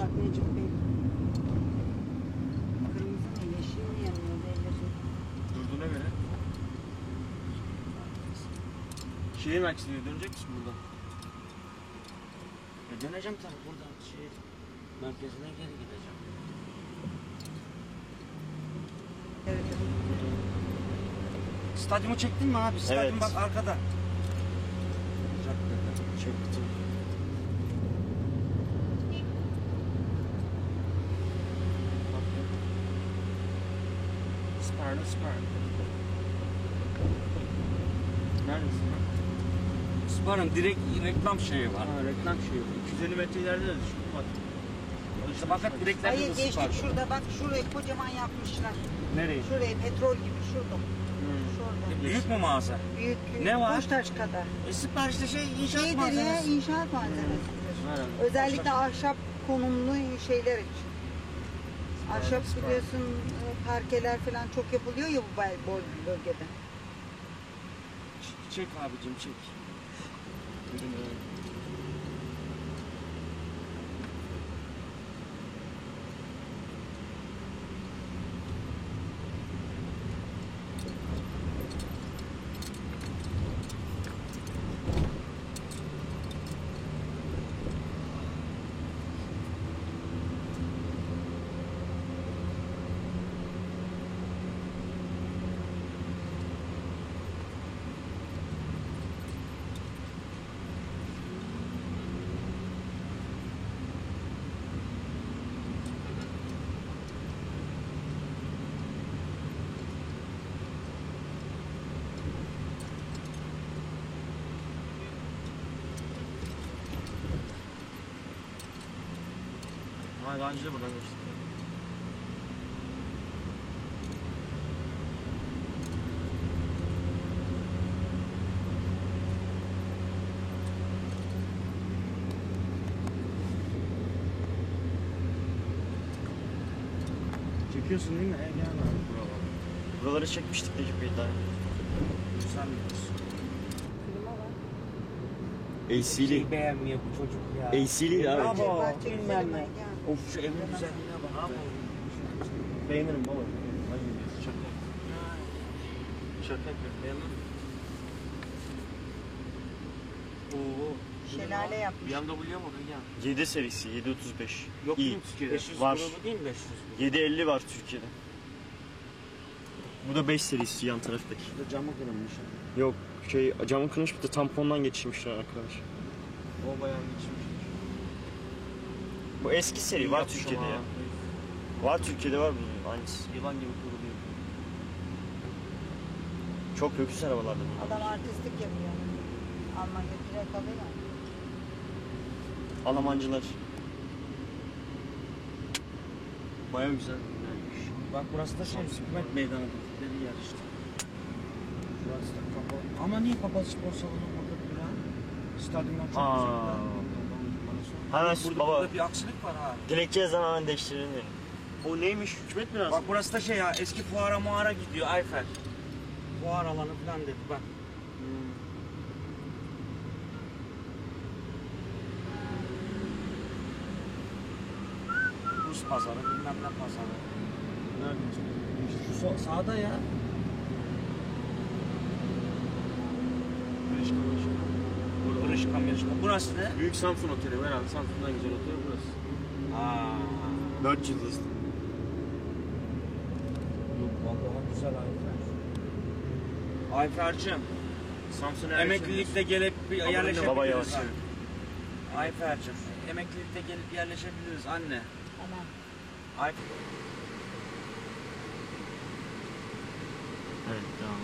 bak Necip Bey. Kırmızı mı yeşil mi yanıyor belli değil. Durduğuna göre. Şehir merkezine dönecek misin buradan? Döneceğim tabii buradan şehir merkezine geri gideceğim. Evet. Stadyumu çektin mi abi? Stadyum Evet. bak arkada. Caddede. Çektim. Sparta. Neredesin? Sparın direkt reklam şeyi var. Ha, reklam şeyi. 250 metre ileride de düşün. Bak. İşte fakat direklerde Hayır de geçtik Spar. şurada bak şurayı kocaman yapmışlar. Nereye? Şurayı petrol gibi şurada. Şurada. Büyük mü mağaza? Büyük. Ne var? Boştaş kadar. Spar işte inşaat Şeydir ya malzemesi. inşaat malzemesidir. Herhalde. Özellikle ahşap konumlu şeyler için. Ahşap Süper. biliyorsun parkeler falan çok yapılıyor ya bu bölgede. Çek abicim çek. Ha, daha önce de buradan geçtik. Çekiyorsun değil mi? Gel abi. Buraları çekmiştik Necip Bey daha. Sen biliyorsun. Klima var. AC'li. Şey beğenmiyor bu çocuk ya. AC'liydi abi. Bravo. Bahçe Bilmem güzelim ne. gel. Of şu evin güzelliğine bak. Beğenirim baba. Şaka. Şaka yapıyorum. Beğenmem. Oo. Şelale yapmış. BMW mu ya? 7 serisi 735. Yok İyi. değil mi Türkiye'de? 500 Var. euro değil mi 500 euro? 750 var Türkiye'de. Bu da 5 serisi yan taraftaki. Şurada camı kırılmış. Yok camı kırmış bir de tampondan geçirmişler arkadaş. O bayağı geçmiş. Bu eski seri var Türkiye'de ya. Var Türkiye'de var bunun aynısı. Yılan gibi kuruluyor. Çok lüks arabalardı bunlar. Adam artistlik yapıyor. Almanya direkt alıyor. Almancılar. Baya güzel. Bak burası da şey, hükümet meydanı dedikleri yer işte. Burası da kapalı. Ama niye kapalı spor salonu burada falan? Stadyumdan çok Aa. uzakta. Hemen baba. Burada bir aksilik var ha. Dilekçe yazan hemen değiştirelim. O neymiş? Hükümet mi lazım? Bak burası da şey ya, eski fuara muara gidiyor Ayfer. Fuar alanı falan dedi bak. Rus pazarı, bilmem ne pazarı. Nerede? Şu sağda ya. Burış kamerası. Burası ne? Büyük Samsun Oteli herhalde. Samsun'dan güzel otel burası. Aa. 4 yıldızlı. Yok vallahi güzel Ayfer. Ayfer'cim, Samsun emeklilikte gelip bir Baba yerleşebiliriz. yavaş. Ayfer'cim, emeklilikte gelip yerleşebiliriz anne. Tamam. Ayfer. Evet devam.